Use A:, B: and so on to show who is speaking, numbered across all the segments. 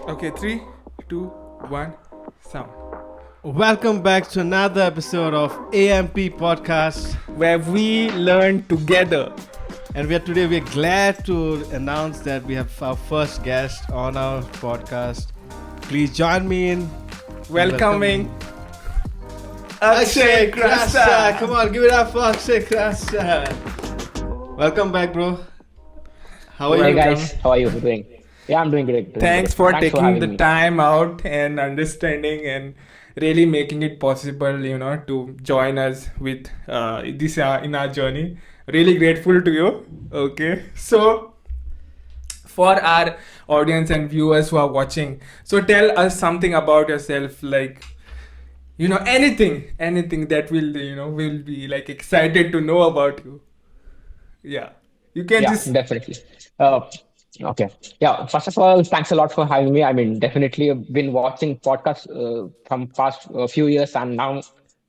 A: Okay, three, two, one, sound.
B: Welcome back to another episode of AMP Podcast.
A: Where we learn together.
B: And we're glad to announce that we have our first guest on our podcast. Please join me in
A: Welcoming
B: Akshay
A: Akshay
B: Kasta. Come
A: Kasta.
B: on, give it up for Akshay Kasta. Welcome back, bro. How are
C: Hey
B: you?
C: guys, how are you doing? Yeah, I'm doing great.
A: Thanks for
C: Thanks for
A: taking
C: having
A: the
C: me.
A: time out and understanding and really making it possible, to join us with this in our journey. Really grateful to you. Okay, so for our audience and viewers who are watching, so tell us something about yourself, like anything that will be like excited to know about you. Yeah, you can
C: Yeah,
A: just.
C: definitely. Uh, okay. Yeah, first of all, thanks a lot for having me. I mean, definitely I've been watching podcasts from past few years, and now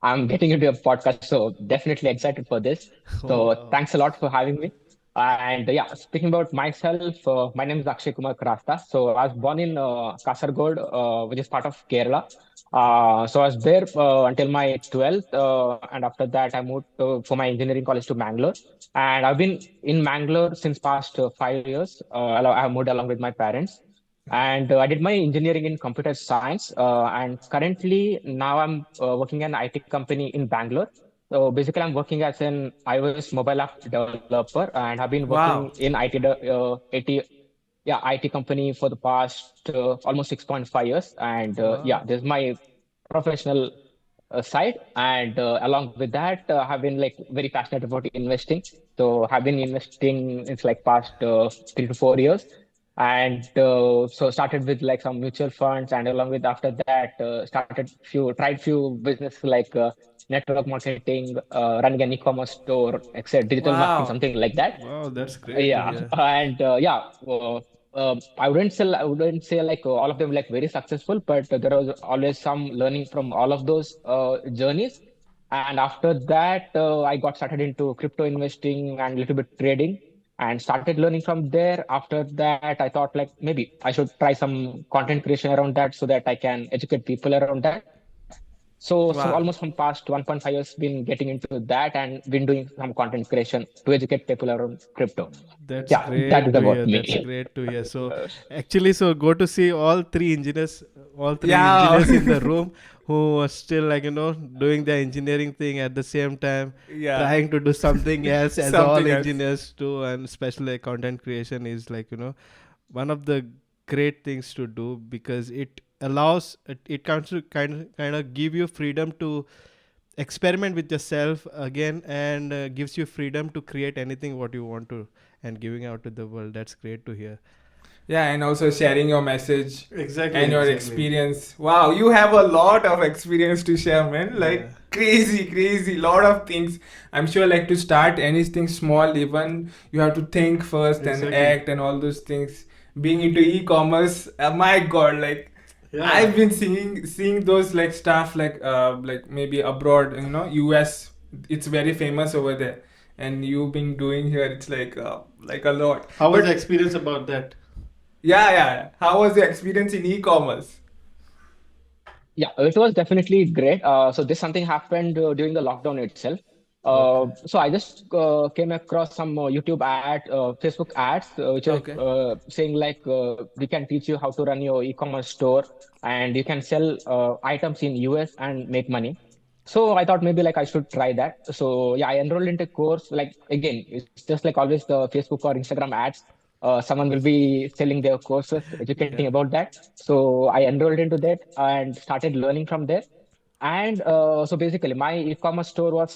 C: I'm getting into a podcast. So definitely excited for this.
B: Oh,
C: So
B: wow.
C: thanks a lot for having me. And yeah, speaking about myself, my name is Akshay Kumar Kasta. So I was born in Kasargod, which is part of Kerala. So I was there until my 12th, and after that I moved for my engineering college to Bangalore. And I've been in Bangalore since past 5 years. I have moved along with my parents, and I did my engineering in computer science. And currently now I'm working in an IT company in Bangalore. So basically, I'm working as an iOS mobile app developer, and have been working
A: Wow.
C: in IT company for the past almost 6.5 years. And yeah,
B: Wow.
C: this is my professional side. And along with that, have been like very passionate about investing. So have been investing it's like past 3 to 4 years. And so started with like some mutual funds, and along with after that tried few business like network marketing, running an e-commerce store, etc., digital marketing,
A: Wow.
C: something like that.
B: Wow, that's great to
C: Yeah,
B: hear.
C: and yeah, I wouldn't say like all of them like very successful, but there was always some learning from all of those journeys. And after that, I got started into crypto investing and a little bit trading, and started learning from there. After that, I thought like maybe I should try some content creation around that so that I can educate people around that. So almost from
A: Wow.
C: past 1.5 years, been getting into that and been doing some content creation to educate people around crypto.
B: That's
C: Yeah, that is
B: great to
C: about
B: hear. That's
C: me.
B: great to hear. So, actually, so go to see all three
A: Yeah.
B: engineers in the room who are still doing the engineering thing at the same time,
A: Yeah.
B: trying to do something else as all
A: Something else.
B: engineers do, and especially content creation is one of the great things to do because it comes to kind of give you freedom to experiment with yourself again and gives you freedom to create anything what you want to and giving out to the world. That's great to hear.
A: Yeah, and also sharing your message
B: Exactly,
A: and your
B: exactly.
A: experience. Wow, you have a lot of experience to share, man.
B: Yeah.
A: Like crazy, crazy, lot of things. I'm sure, like to start anything small, even you have to think first and
B: Exactly.
A: act and all those things. Being into e-commerce, my God, like
B: Yeah.
A: I've been seeing those like stuff like maybe abroad, US. It's very famous over there, and you've been doing here. It's like a lot.
B: How was the
A: But
B: experience about that?
A: yeah, yeah, yeah. How was the experience in e-commerce?
C: Yeah, it was definitely great. So this something happened during the lockdown itself.
B: Okay.
C: So I just came across some Facebook ads, which are
A: Okay.
C: saying like we can teach you how to run your e-commerce store, and you can sell items in US and make money. So I thought maybe like I should try that. So yeah, I enrolled into course. Like again, it's just like always the Facebook or Instagram ads. Someone will be selling their courses, educating
B: Yeah.
C: about that. So I enrolled into that and started learning from there. And so basically, my e-commerce store was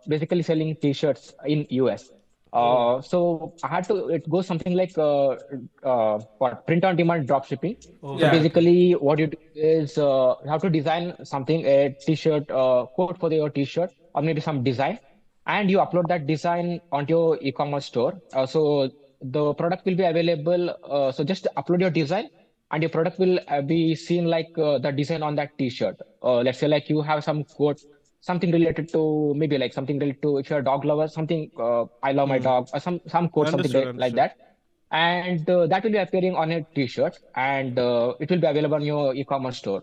C: basically selling T-shirts in US.
B: Oh.
C: So I had to. It goes something like what print on demand drop shipping. So
B: Okay.
A: Yeah.
B: Okay.
C: basically, what you do is you have to design something, a T-shirt, quote for your T-shirt, or maybe some design, and you upload that design onto your e-commerce store. So the product will be available. So just upload your design, and your product will be seen like the design on that T-shirt. Let's say like you have some quote, something related to maybe like something related to if you're a dog lover, something I love my
B: Hmm.
C: dog, or some quote, something
B: Understood.
C: like
B: Understood.
C: that. and that will be appearing on a t-shirt, and it will be available on your e-commerce store.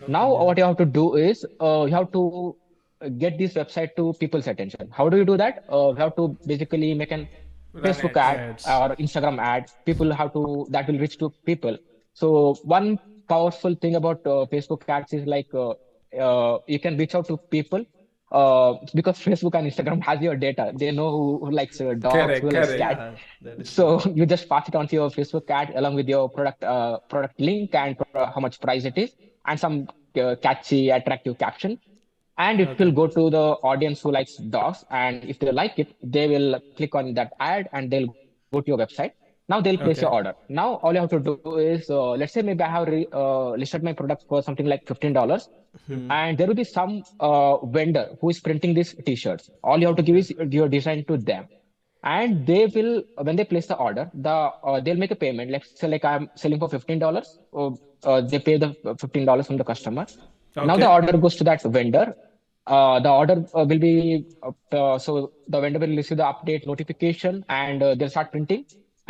C: Now
A: Okay.
C: what you have to do is you have to get this website to people's attention. How do you do that? You have to basically make an
A: Run
C: Facebook
A: ads.
C: ad
B: Ads.
C: or Instagram ad. People have to that will reach to people. So one powerful thing about Facebook ads is like you can reach out to people because Facebook and Instagram has your data. They know who likes dogs,
A: Correct,
C: who likes
A: correct.
C: cats.
B: Yeah, that is true.
C: So you just pass it on to your Facebook ad along with your product link and how much price it is and some catchy, attractive caption, and it will
A: Okay.
C: go to the audience who likes dogs, and if they like it they will click on that ad and they'll go to your website. Now they'll place your order.
A: Okay.
C: Now all you have to do is let's say maybe I have listed my product for something like $15,
B: Hmm.
C: and there will be some vendor who is printing these t-shirts. All you have to give
B: Okay.
C: is your design to them, and they will when they place the order they'll make a payment. Let's say like I'm selling for $15, they pay the $15 from the customer. Now the
A: Okay.
C: order goes to that vendor. The order will be so the vendor will receive the update notification, and they'll start printing,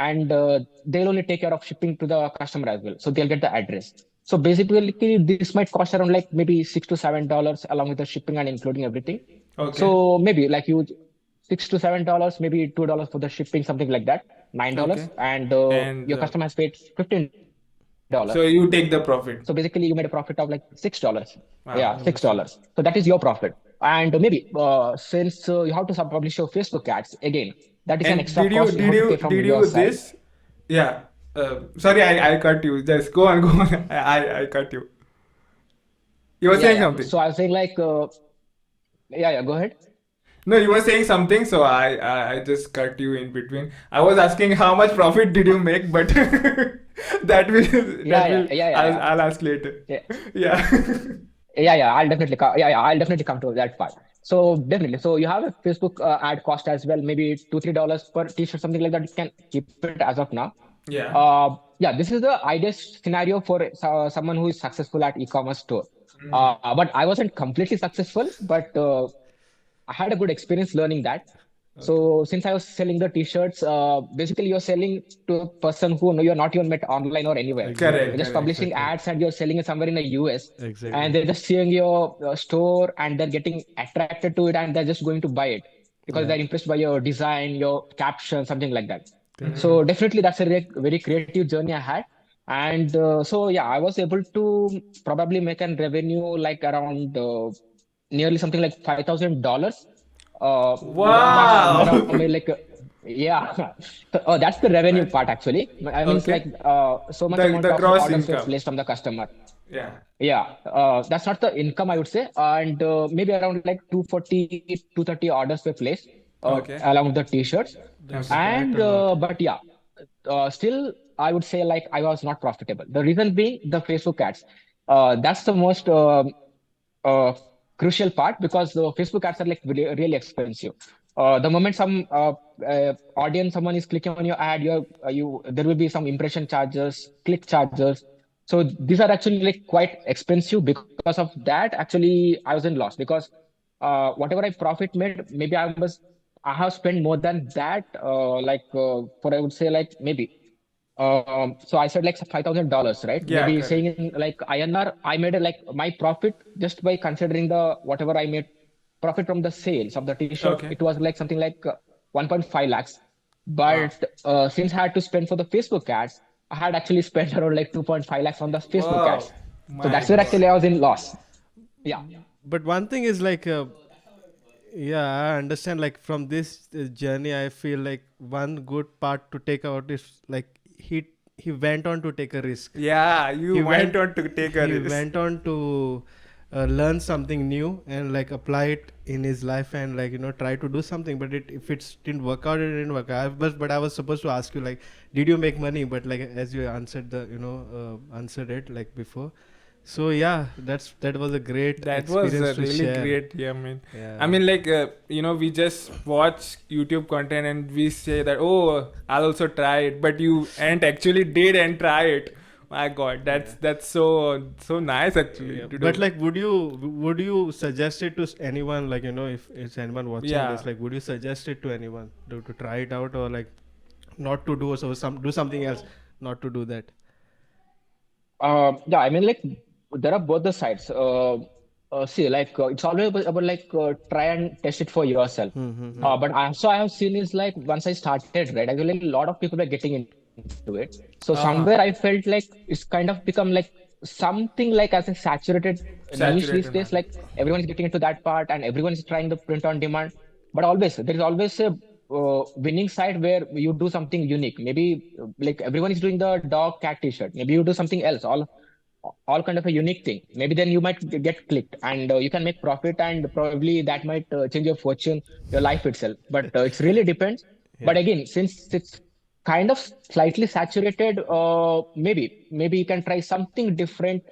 C: and they'll only take care of shipping to the customer as well. So they'll get the address. So basically, this might cost around like maybe $6 to $7 along with the shipping and including everything.
A: Okay.
C: So maybe like you $6 to $7, maybe $2 for the shipping, something like that, $9,
A: Okay.
C: and
A: And
C: your customer has paid $15.
A: so you take the
C: So
A: profit.
C: basically, you made a profit of like $6. Yeah,
A: Wow.
C: $6.
B: Understood.
C: So that is your profit. And maybe since you have to publish your Facebook ads again, that is an
A: And
C: extra cost you have to pay from
A: did
C: your
A: you
C: side.
A: this? Yeah. Sorry, I cut you. Just go on, go on. I cut you. You were
C: Yeah,
A: saying
C: yeah.
A: something.
C: So I was saying like, yeah, yeah. Go ahead.
A: No, you were saying something, so I just cut you in between. I was asking how much profit did you make, but
C: Yeah,
A: that
C: yeah,
A: will
C: yeah, yeah, yeah.
A: I'll ask later.
C: Yeah.
A: Yeah.
C: Yeah, yeah, I'll definitely come. Yeah, yeah, I'll definitely come to that part. So definitely, so you have a Facebook ad cost as well, maybe $2-3 per t-shirt, something like that. You can keep it as of now.
A: Yeah.
C: Yeah, this is the ideal scenario for someone who is successful at e-commerce store.
A: Mm.
C: But I wasn't completely successful, but I had a good experience learning that.
A: Okay.
C: So since I was selling the t-shirts, basically you're selling to a person who you're not even met online or anywhere.
A: Correct,
C: You're
B: Exactly.
C: just
A: correct.
C: publishing
B: Exactly.
C: ads and you're selling it somewhere in the US, and
B: Exactly.
C: they're just seeing your store and they're getting attracted to it and they're just going to buy it because
B: Yeah.
C: they're impressed by your design, your caption, something like that.
B: Correct.
C: So
A: Mm.
C: definitely that's a very creative journey I had. And so yeah, I was able to probably make an revenue like around nearly something like $5,000. That's
A: Wow.
C: around maybe like yeah. So, that's the revenue
A: Nice.
C: part actually. I mean, it's like
A: Okay.
C: so much amount
A: The
C: of
A: gross
C: orders were
A: income.
C: placed from the customer.
A: Yeah.
C: Yeah, that's not the income I would say, and maybe around like 240, 230 orders were placed
A: Okay.
C: along with the t-shirts,
B: That's
A: Okay.
B: quite
C: and
B: a lot.
C: but yeah, still I would say like I was not profitable. The reason being the Facebook ads. That's the most uh, crucial part because the Facebook ads are like really expensive. The moment some audience, someone is clicking on your ad, you there will be some impression charges, click charges. So these are actually like quite expensive. Because of that, actually, I was in loss because whatever I profit made, maybe I have spent more than that. For I would say like maybe so I said like $5,000, right?
A: Yeah,
C: Maybe
A: correct.
C: saying in like INR, I made like my profit just by considering the whatever I made profit from the sales of the t-shirt.
A: Okay.
C: It was like something like 1.5 lakhs.
A: Wow.
C: But since I had to spend for the Facebook ads, I had actually spent around like 2.5 lakhs on the Facebook ads.
A: Wow.
C: So
A: My
C: that's where
A: God.
C: actually I was in loss. Yeah.
B: But one thing is like, yeah, I understand. Like from this journey, I feel like one good part to take out is like he went on to take a risk.
A: Yeah, you
B: He
A: went
B: went
A: on to take a
B: he
A: risk.
B: went on to learn something new and like apply it in his life and like try to do something. But if it didn't work out, it didn't work out. But I was supposed to ask you like, did you make money? But like as you answered answered it like before. So yeah, that was a great
A: That was
B: experience to
A: really
B: share.
A: great. Yeah, I mean,
B: Yeah.
A: like we just watch YouTube content and we say that, oh, I'll also try it, but you and actually did and try it. My God,
B: Yeah.
A: that's so nice actually
B: Yeah,
A: to
B: but
A: do.
B: like, would you suggest it to anyone? Like, if it's anyone watching
A: Yeah.
B: this, like, would you suggest it to anyone to try it out, or like, not to do, so do something else, not to do that.
C: Yeah, I mean, like there are both the sides. See, like it's always about like try and test it for yourself. But also I have seen is like once I started, right, I feel like a lot of people are getting into it. So somewhere I
A: Uh-huh.
C: felt like it's kind of become like something like as a saturated niche these
A: Saturated
C: days. Like
A: market.
C: everyone is getting into that part, and everyone is trying the print on demand. But always there is always a winning side where you do something unique. Maybe like everyone is doing the dog cat t-shirt. Maybe you do something else, all kind of a unique thing. Maybe then you might get clicked, and you can make profit, and probably that might change your fortune, your life itself. But it's really depends. But
B: Yeah.
C: again, since it's kind of slightly saturated, maybe you can try something different,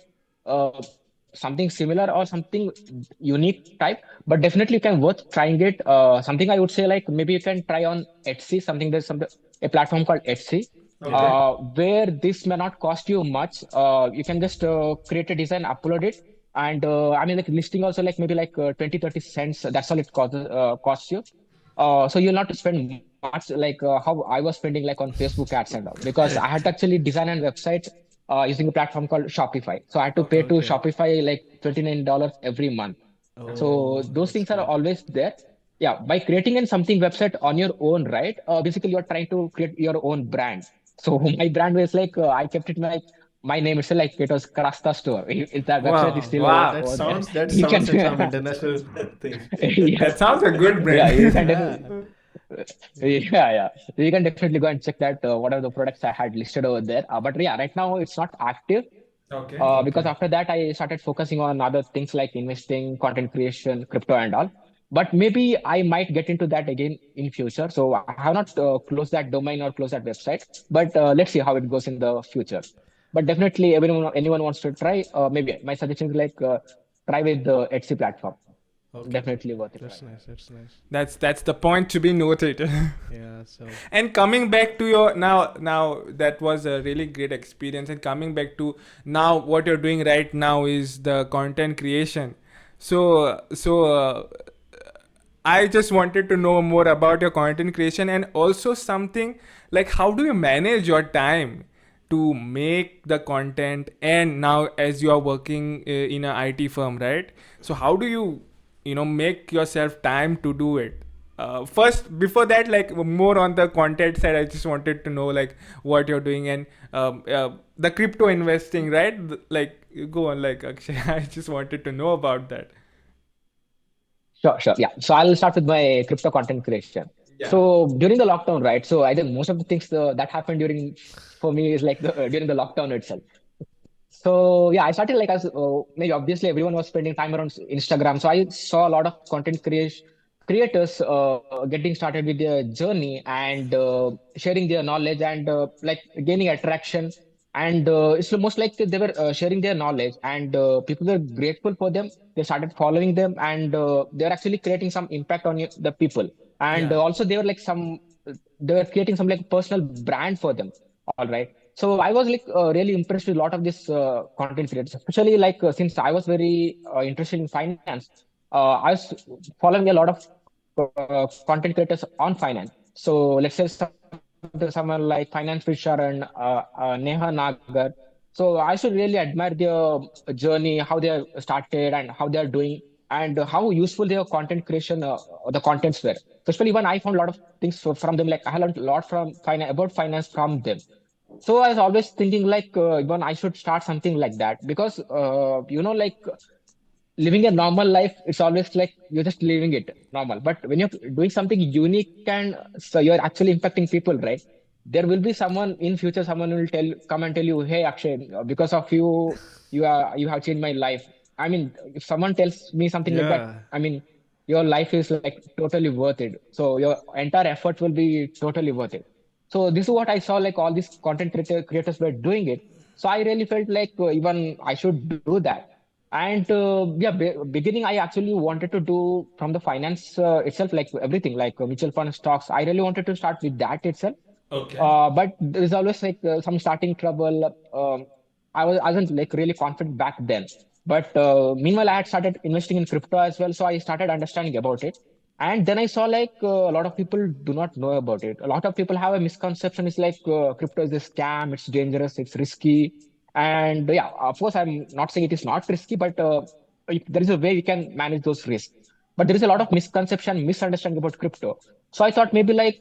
C: something similar or something unique type. But definitely you can worth trying it. Something I would say, like maybe you can try on Etsy. Something there's some a platform called Etsy,
B: Yeah.
A: Okay.
C: where this may not cost you much. You can just create a design, upload it, and I mean, like listing also, like maybe like 20, 30 cents. That's all it costs you. So you'll not spend much like how I was spending like on Facebook ads and all, because I had to actually design a website using a platform called Shopify. So I had to pay
A: Okay.
C: to
B: Okay.
C: Shopify like $29 every month. So
B: Oh,
C: those
B: that's
C: things are
B: great.
C: always there. Yeah, by creating in something website on your own, right? Basically, you're trying to create your own brand. So my brand was like I kept it my name itself, like it was Krasta Store. If that website is
A: Wow.
C: still
A: Wow.
C: over there,
B: That
C: you can
B: sounds like some international thing.
C: yeah,
A: That sounds a good
C: yeah,
A: brand.
C: you can
B: Yeah.
C: definitely
B: Yeah.
C: yeah, yeah. So you can definitely go and check that what are the products I had listed over there. But yeah, right now it's not active
A: Okay.
C: because
B: Okay.
C: after that I started focusing on other things like investing, content creation, crypto, and all. But maybe I might get into that again in future. So I have not closed that domain or closed that website. But let's see how it goes in the future. But definitely, anyone wants to try. Maybe my suggestion is like try with the Etsy platform.
B: Okay.
C: Definitely worth it.
B: That's
C: Right.
B: nice. That's nice.
A: That's the point to be noted.
B: Yeah. So.
A: And coming back to your now that was a really great experience, and coming back to now what you're doing right now is the content creation. So I just wanted to know more about your content creation, and also something like how do you manage your time to make the content, and now as you are working in a IT firm, right? So how do you make yourself time to do it? First, before that, like more on the content side, I just wanted to know like what you're doing, and the crypto investing, right? Like go on, like Akshay. I just wanted to know about that.
C: Sure, sure. Yeah. So I'll start with my crypto content creation.
A: Yeah.
C: So during the lockdown, right? So I think most of the things that happened during for me is like during the lockdown itself. So yeah, I started like as maybe obviously everyone was spending time around Instagram. So I saw a lot of content creation creators getting started with their journey and sharing their knowledge and like gaining attraction. And it's almost like they were sharing their knowledge, and people were grateful for them. They started following them, and they're actually creating some impact on the people. And
A: Yeah.
C: also they were like they were creating some like personal brand for them. All right. So I was like really impressed with a lot of this content creators, especially like since I was very interested in finance. I was following a lot of content creators on finance. So let's say someone like Finance with Sharon, Neha Nagar. So I should really admire their journey, how they have started and how they are doing, and how useful their content creation, the contents were. Especially when I found a lot of things from them. Like I learned a lot from finance about finance from them. So I was always thinking like even I should start something like that, because like living a normal life, it's always like you're just living it normal. But when you're doing something unique, and so you're actually impacting people, right? There will be someone in future, someone will come and tell you, hey Akshay, because of you, you have changed my life. I mean, if someone tells me something like that,
B: Yeah.
C: I mean, your life is like totally worth it. So your entire effort will be totally worth it. So this is what I saw, like all these creators were doing it. So I really felt like even I should do that. And yeah, beginning I actually wanted to do from the finance itself, like everything, like mutual fund, stocks. I really wanted to start with that itself.
A: Okay.
C: But there's always like some starting trouble. I wasn't like really confident back then. But meanwhile, I had started investing in crypto as well, so I started understanding about it. And then I saw like a lot of people do not know about it. A lot of people have a misconception. It's like crypto is a scam. It's dangerous. It's risky. And yeah, of course, I'm not saying it is not risky, but there is a way we can manage those risks. But there is a lot of misconception, misunderstanding about crypto. So I thought maybe like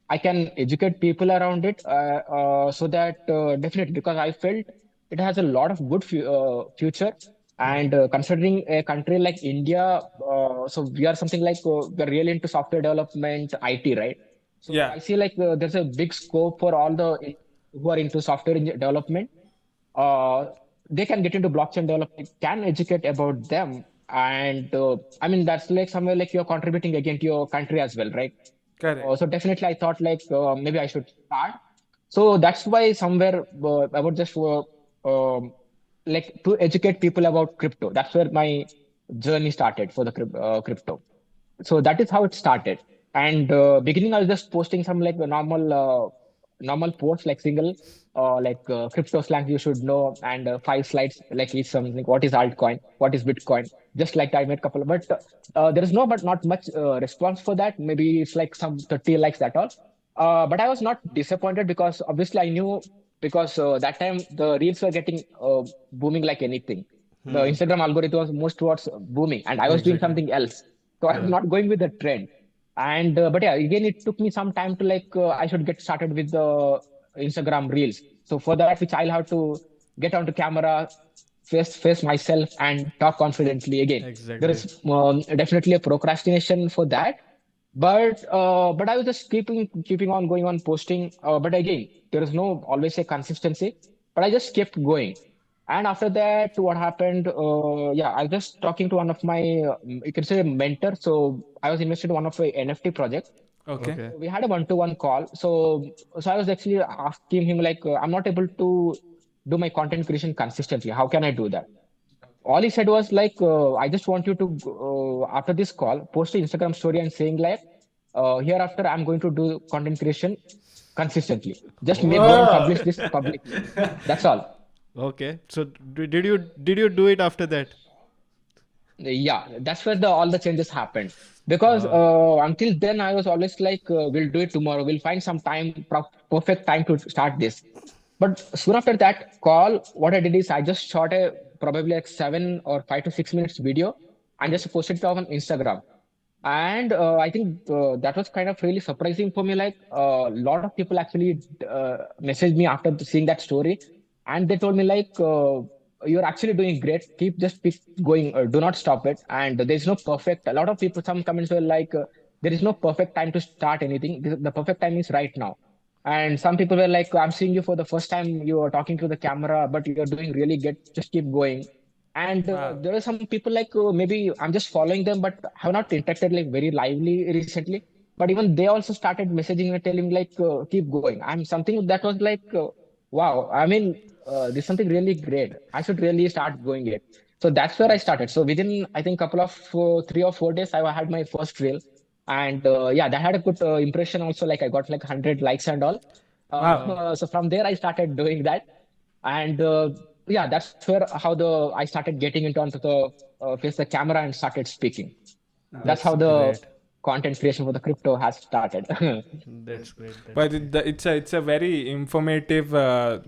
C: I can educate people around it, so that definitely, because I felt it has a lot of good future. And considering a country like India, so we are something like we're really into software development, IT, right? So
A: Yeah,
C: I see like there's a big scope for all the who are into development. Uh, they can get into blockchain development, can educate about them, and I mean that's like somewhere like you're contributing again to your country as well, right?
A: correct.
C: So definitely, I thought like maybe I should start. So that's why somewhere about just like to educate people about crypto. That's where my journey started for the crypto. So that is how it started. And beginning, I was just posting some like the normal posts, like single like crypto slang you should know, and 5 slides like each something. What is altcoin? What is Bitcoin? Just like I made couple, but there is no but not much response for that. Maybe it's like some 30 likes, that all. But I was not disappointed because obviously I knew, because that time the reels were getting booming like anything. The
B: Hmm.
C: Instagram algorithm was most towards booming, and I was doing
B: Exactly.
C: something else. So I was
B: Yeah.
C: not going with the trend. And but yeah, again, it took me some time to like I should get started with the Instagram reels. So for that, which I'll have to get onto camera, face myself, and talk confidently. Again, there
B: Exactly.
C: is definitely a procrastination for that. But I was just keeping on going on posting. But again, there is no always a consistency. But I just kept going. And after that, what happened? Yeah, I was just talking to one of my, you can say, mentor. So I was invested in one of a NFT project.
A: Okay.
B: Okay.
C: We had a one-to-one call. So I was actually asking him like, I'm not able to do my content creation consistently. How can I do that? All he said was like, I just want you to after this call, post an Instagram story and saying like, hereafter I'm going to do content creation consistently. Just go and
B: Okay.
A: Whoa.
C: publish this publicly. That's all.
B: Okay. So did you do it after that?
C: Yeah, that's where the all the changes happened. Because
B: Oh.
C: until then I was always like, we'll do it tomorrow. We'll find some time, perfect time to start this. But soon after that call, what I did is I just shot a probably like 7 or 5 to 6 minutes video and
A: Okay.
C: just posted it on Instagram. And I think that was kind of really surprising for me. Like a lot of people actually messaged me after seeing that story, and they told me like, "You're actually doing great. Keep going. Do not stop it." And there's no perfect. A lot of people, some comments were like, "There is no perfect time to start anything. The perfect time is right now." And some people were like, "I'm seeing you for the first time. You are talking to the camera, but you're doing really good. Just keep going." And
A: Wow.
C: there are some people like maybe I'm just following them, but have not interacted like very lively recently. But even they also started messaging and telling like, keep going. I'm something that was like, wow. I mean, this is something really great. I should really start going it. So that's where I
B: That's
C: started.
B: great.
C: So within I think couple of 3 or 4 days, I had my first reel, and yeah, that had a good impression also. Like I got like 100 likes and all.
A: Wow.
C: So from there, I started doing that, and yeah, that's where how the I started getting into onto the face the camera and started speaking. That's how
B: That's
C: the
B: great.
C: content creation for the crypto has started.
B: That's great. That's
A: But
B: great.
A: it's a very informative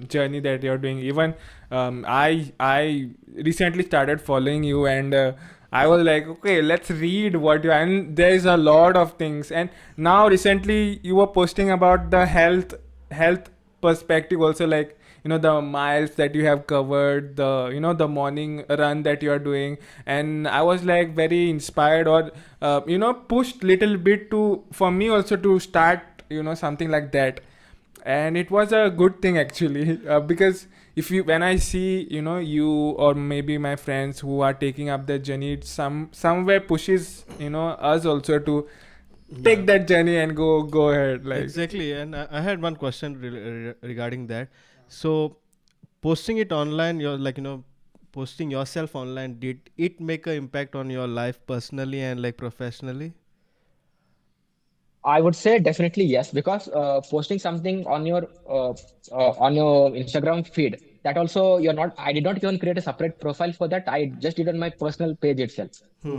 A: journey that you're doing. Even I recently started following you, and I was like, okay, let's read what you, and there's a lot of things. And now recently you were posting about the health perspective also, like, the miles that you have covered, the the morning run that you are doing. And I was like very inspired, or pushed little bit to for me also to start something like that. And it was a good thing actually, because if you when I see you, or maybe my friends who are taking up the journey, it somewhere pushes us also to
B: Yeah.
A: take that journey and go ahead, like.
B: Exactly. And I had one question regarding that. So posting it online, you're like, posting yourself online, did it make an impact on your life personally and like professionally?
C: I would say definitely yes, because posting something on your Instagram feed, that also you're not, I did not even create a separate profile for that. I just did on my personal page itself.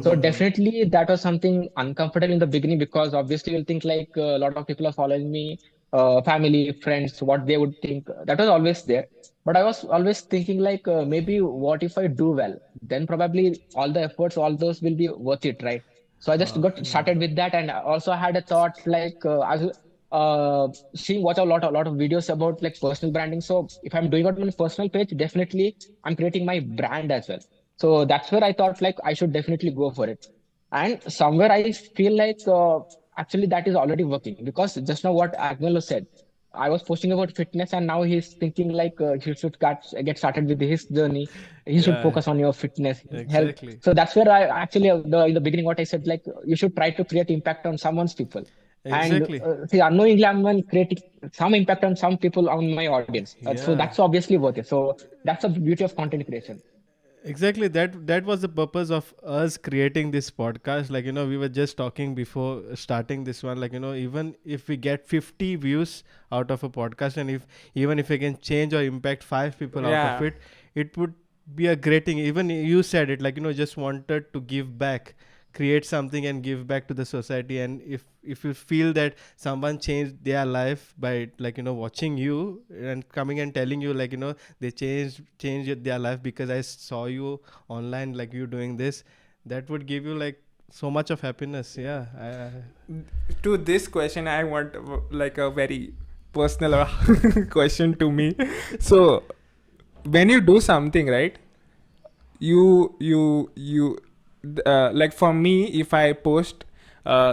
C: So definitely that was something uncomfortable in the beginning, because obviously you'll think like a lot of people are following me, family, friends, what they would think. That was always there. But I was always thinking like maybe what if I do well? Then probably all the efforts, all those will be worth it, right? So I just got started with that, and also I had a thought like I was seeing watch a lot of videos about like personal branding. So if I'm doing it on my personal page, definitely I'm creating my brand as well. So that's where I thought like I should definitely go for it. And somewhere I feel like actually that is already working, because just now what Agnelo said, I was posting about fitness, and now he's thinking like he should get started with his journey. He should
B: Yeah,
C: focus on your fitness, health.
B: exactly.
C: So that's where I actually in the beginning what I said, like you should try to create impact on someone's people. And
B: Exactly.
C: see, unknowingly, I'm creating some impact on some people on my audience. So
B: Yeah.
C: that's obviously worth it. So that's the beauty of content creation.
B: Exactly, that was the purpose of us creating this podcast. Like, we were just talking before starting this one, like, even if we get 50 views out of a podcast, and if even if we can change or impact 5 people out of
A: Yeah.
B: it, it would be a great thing. Even you said it, like, just wanted to give back, create something and give back to the society. And if you feel that someone changed their life by, like, watching you and coming and telling you, like, they changed their life because I saw you online, like you doing this, that would give you like so much of happiness. Yeah.
A: To this question, I want like a very personal question to me. So when you do something, right, you like for me, if I post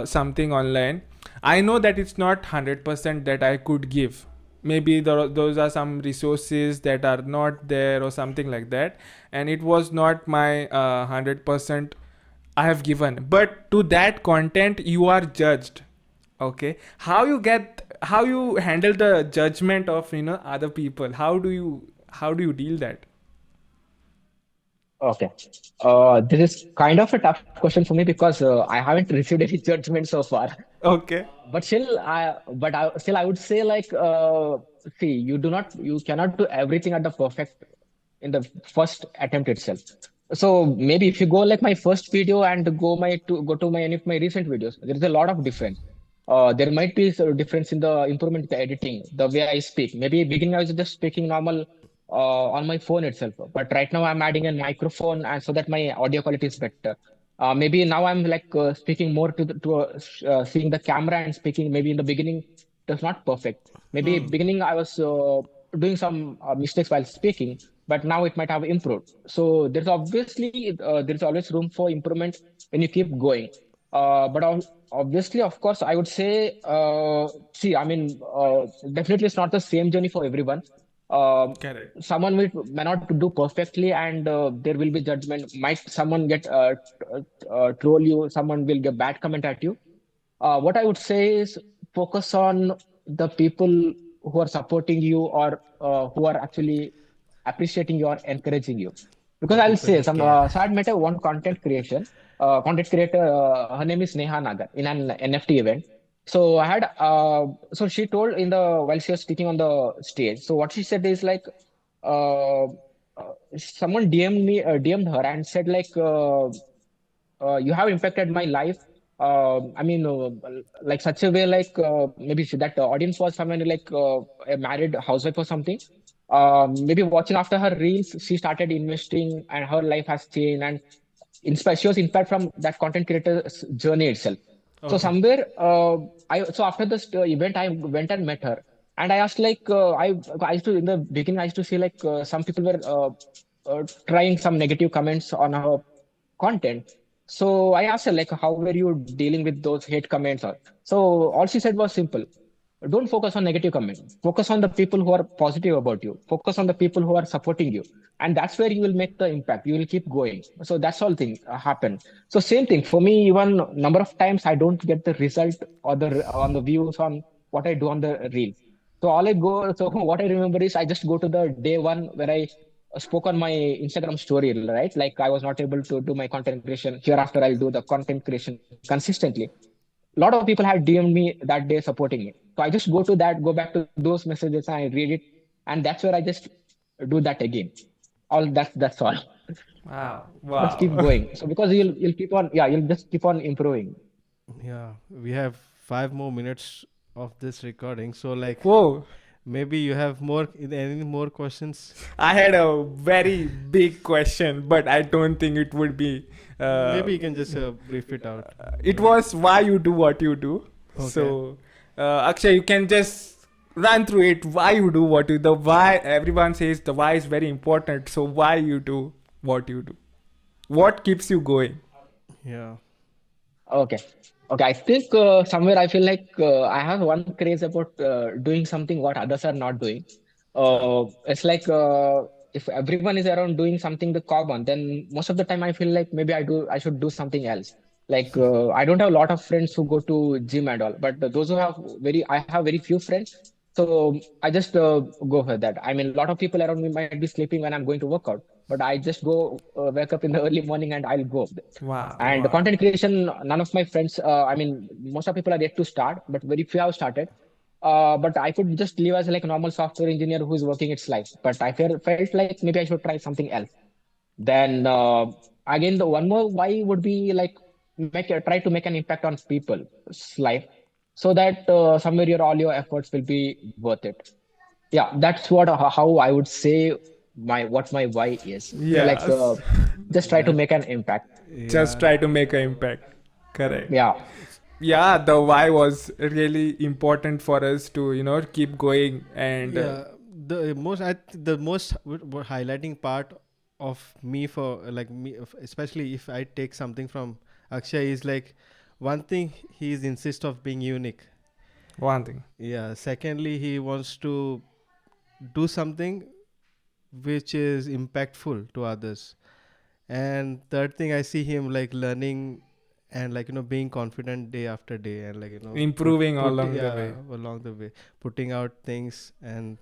A: something online, I know that it's not 100% that I could give. Maybe those are some resources that are not there or something like that, and it was not my 100% I have given. But to that content you are judged. Okay, how you handle the judgment of other people? How do you deal that?
C: Okay. This is kind of a tough question for me, because I haven't received any judgment so far.
A: Okay.
C: Still, I would say like, see, you cannot do everything at the perfect in the first attempt itself. So maybe if you go like my first video and go to my any of my recent videos, there is a lot of difference. There might be sort of difference in the improvement in the editing, the way I speak. Maybe beginning I was just speaking normal on my phone itself, but right now I'm adding a microphone, and so that my audio quality is better. Maybe now I'm like speaking more seeing the camera and speaking. Maybe in the beginning it was not perfect. Maybe beginning I was doing some mistakes while speaking, but now it might have improved. So there's always room for improvement when you keep going. Obviously, of course, I would say, see, I mean, definitely it's not the same journey for everyone. Um
A: Correct.
C: Someone may not do perfectly, and there will be judgment. Might someone get troll you? Someone will get bad comment at you. What I would say is focus on the people who are supporting you, or who are actually appreciating you or encouraging you. Because
B: The
C: I'll
B: people
C: say
B: who
C: some,
B: care.
C: so I had met a one content creator. Her name is Neha Nagar in an NFT event. So she told in the while she was speaking on the stage. So what she said is like, uh, someone DM'd her and said like, you have impacted my life. I mean, like such a way, like maybe that audience was someone like a married housewife or something. Maybe watching after her reels, she started investing, and her life has changed. And inspired, she was inspired from that content creator's journey itself. So
A: Okay.
C: somewhere, so after this event, I went and met her, and I asked like, I used to in the beginning, I used to see like some people were trying some negative comments on her content. So I asked her like, how were you dealing with those hate comments? So all she said was simple: don't focus on negative comments. Focus on the people who are positive about you. Focus on the people who are supporting you, and that's where you will make the impact. You will keep going. So that's all thing happen. So same thing for me. Even number of times I don't get the result or the on the views on what I do on the reel. So all I go. So what I remember is I just go to the day one where I spoke on my Instagram story, right? Like I was not able to do my content creation. Hereafter, I'll do the content creation consistently. A lot of people had DM'd me that day supporting me. So I just go back to those messages and I read it. And that's where I just do that again. All that's all.
A: Wow.
C: Just keep
A: Wow.
C: going. So because you'll keep on, yeah, you'll just keep on improving.
B: Yeah, we have 5 more minutes of this recording, so like
A: Whoa.
B: maybe you have any more questions?
A: I had a very big question, but I don't think it would be.
B: Maybe you can just brief it out.
A: It was why you do what you do.
B: Okay.
A: So, Akshay, you can just run through it. Why you do what you do. The why, everyone says the why is very important. So, why you do what you do? What keeps you going?
B: Yeah.
C: Okay. Okay. I think somewhere I feel like I have one craze about doing something what others are not doing. It's like if everyone is around doing something the common, then most of the time I feel like maybe I should do something else. Like I don't have a lot of friends who go to gym and all, but those who have I have very few friends. So I just go for that. I mean, a lot of people around me might be sleeping when I'm going to work out, but I just go wake up in the early morning and I'll go.
A: Wow.
C: And the content creation, none of my friends, I mean, most of people are yet to start, but very few have started. But I could just live as like a normal software engineer who's working its life. But felt like maybe I should try something else. Then again, the one more why would be like try to make an impact on people's life, so that somewhere all your efforts will be worth it. Yeah, that's what how I would say my why is. Like
A: Yes.
C: just try to
B: That
C: make an impact.
A: Just
B: yeah.
A: try to make an impact. Correct.
C: Yeah.
A: Yeah, the why was really important for us to, keep going. And
B: Yeah, the most highlighting part of me for like me, especially if I take something from Akshay, is like one thing he's insist of being unique.
A: one thing.
B: Yeah. Secondly, he wants to do something which is impactful to others. And third thing, I see him like learning and like being confident day after day, and like
A: Improving along the way.
B: along the way, putting out things. And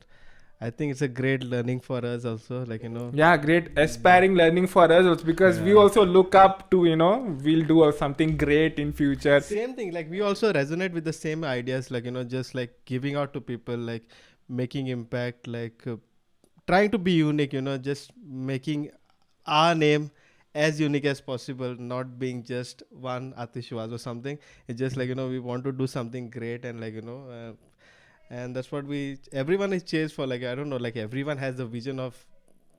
B: I think it's a great learning for us also, like
A: Yeah, great aspiring learning for us also, because we
B: Yeah.
A: also look up to, we'll do something great in future.
B: Same thing, like we also resonate with the same ideas, like just like giving out to people, like making impact, like trying to be unique, just making our name as unique as possible, not being just one Atishwaz or something. It's just like we want to do something great, and like and that's what everyone is chased for. Like I don't know, like everyone has the vision of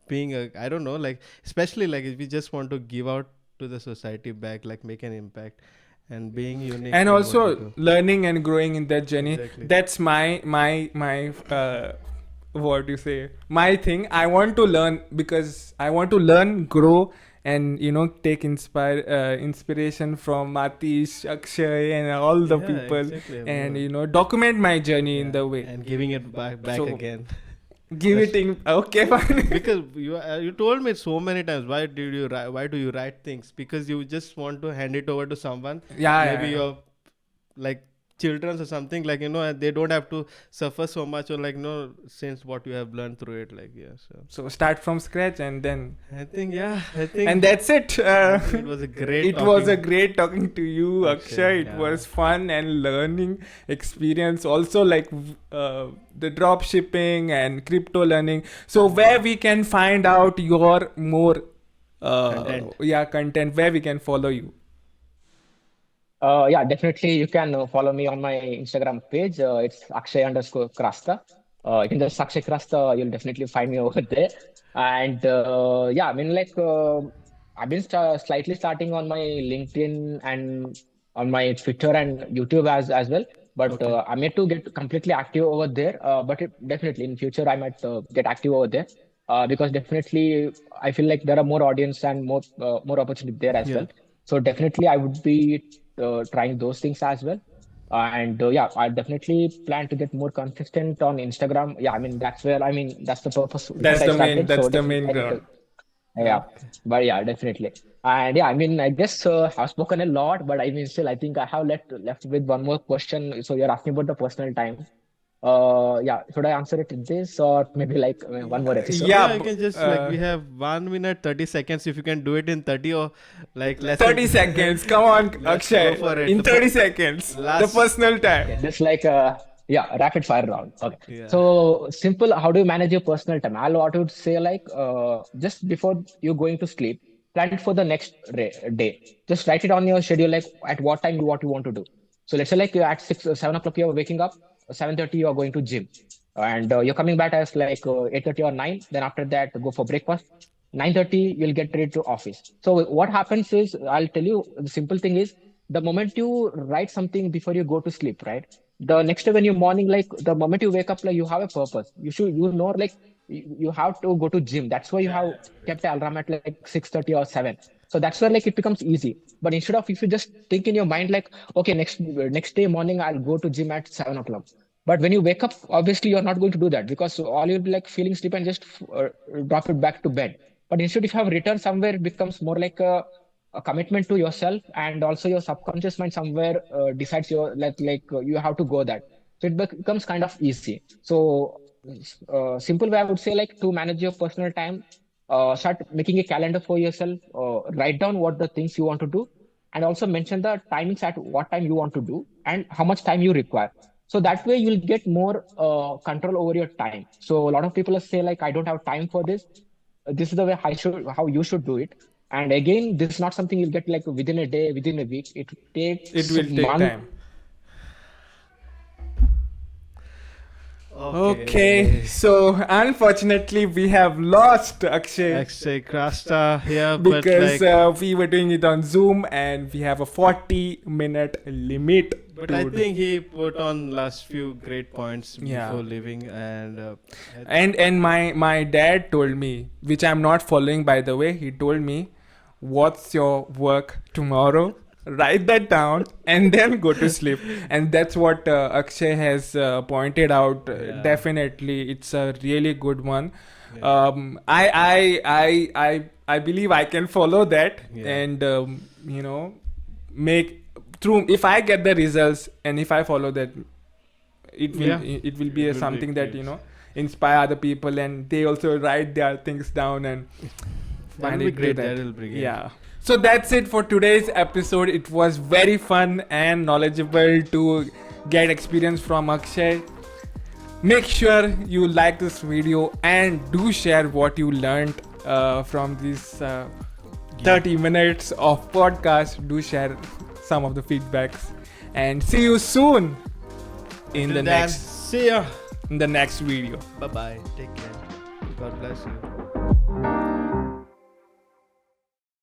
B: being a, I don't know, like especially like if we just want to give out to the society back, like make an impact and being unique
A: And
B: in what we
A: also
B: do.
A: learning and growing in that journey.
B: Exactly.
A: That's my what do you say, my thing. I want to learn, because I want to learn, grow, and take inspiration from Atish, Akshay, and all the
B: Yeah,
A: people,
B: exactly,
A: and
B: everyone.
A: document my journey in
B: Yeah,
A: the way.
B: and giving it back
A: So,
B: again.
A: give it in. Okay, fine.
B: Because you told me so many times, why do you write things? Because you just want to hand it over to someone,
A: Yeah,
B: maybe
A: yeah.
B: your like children or something, like and they don't have to suffer so much, or like since what you have learned through it, like
A: So start from scratch, and then,
B: I think
A: and that's it.
B: it was a great
A: It was a
B: talking.
A: great talking to you,
B: Akshay,
A: Akshay. It
B: yeah.
A: was fun and learning experience. Also, like the drop shipping and crypto learning. So where we can find out your more
B: Content.
A: content, where we can follow you.
C: Yeah, definitely. You can follow me on my Instagram page. It's Akshay_Krasta. You can just Akshay Krasta. You'll definitely find me over there. And yeah, I mean, like I've been slightly starting on my LinkedIn and on my Twitter and YouTube as well. But
B: Okay.
C: I'm yet to get completely active over there. But definitely in future I might get active over there. Because definitely I feel like there are more audience and more opportunity there as
B: Yeah.
C: well. So definitely I would be trying those things as well. And yeah, I definitely plan to get more consistent on Instagram. Yeah, I mean that's the purpose which
A: That's
C: I
A: the main.
C: started. So
A: That's the
C: definitely
A: main
C: I need
A: ground.
C: to, yeah.
B: Okay.
C: But yeah, definitely. And yeah, I mean I guess I've spoken a lot, but I mean still I think I have left with one more question. So you're asking about the personal time. Yeah, should I answer it in this or maybe like one more episode?
A: Yeah.
B: Yeah, you can just like we have 1 minute 30 seconds. If you can do it in 30 or like less
A: 30
B: than
A: seconds. Come on,
B: let's
A: Akshay.
B: go for it.
A: In 30 seconds. The
B: Last
A: personal time.
C: Okay, just like Yeah, rapid fire round. Okay.
B: Yeah.
C: So simple, how do you manage your personal time? I'll what I would say like just before you going to sleep, plan it for the next day. Just write it on your schedule like at what time you what you want to do. So let's say like you're at 7 o'clock you're waking up, 7:30 you are going to gym, and you're coming back as like 8:30 or 9. Then after that go for breakfast. 9:30 you'll get ready to office. So what happens is I'll tell you the simple thing is the moment you write something before you go to sleep, right? The next day when you morning, like the moment you wake up, like you have a purpose. You know like you have to go to gym. That's why you have kept the alarm at like 6:30 or 7. So that's where like it becomes easy. But instead of if you just think in your mind like, okay, next day morning I'll go to gym at 7 o'clock. But when you wake up, obviously you're not going to do that because all you'll be like feeling sleep and just drop it back to bed. But instead, if you have written somewhere, it becomes more like a commitment to yourself, and also your subconscious mind somewhere decides your like you have to go that. So it becomes kind of easy. So simple way I would say like to manage your personal time, start making a calendar for yourself. Write down what the things you want to do, and also mention the timings at what time you want to do and how much time you require. So that way you'll get more control over your time. So a lot of people say like I don't have time for this. This is the way how you should do it. And again, this is not something you'll get like within a day, within a week. It
A: It
C: takes
A: will take
C: month.
A: time. Okay, so unfortunately we have lost Akshay
B: Akshay Krasta here, but
A: because
B: like,
A: we were doing it on Zoom and we have a 40-minute limit.
B: but
A: to
B: I
A: do.
B: think he put on last few great points
A: Yeah.
B: before leaving, and
A: And my dad told me, which I'm not following by the way. He told me, "What's your work tomorrow? Write that down and then go to sleep." And that's what Akshay has pointed out.
B: Yeah.
A: Definitely, it's a really good one.
B: Yeah.
A: I believe I can follow that
B: Yeah.
A: and make through if I get the results and if I follow that, it will
B: Yeah.
A: it will be
B: It will
A: something
B: be
A: that
B: great.
A: inspire other people and they also write their things down and
B: That
A: find
B: will be
A: it
B: great.
A: that.
B: That will be great.
A: Yeah. So that's it for today's episode. It was very fun and knowledgeable to get experience from Akshay. Make sure you like this video and do share what you learned from this 30 minutes of podcast. Do share some of the feedbacks and see you soon in
B: Till
A: the
B: then,
A: next
B: see ya.
A: in the next video.
B: Bye bye. Take care. God bless you.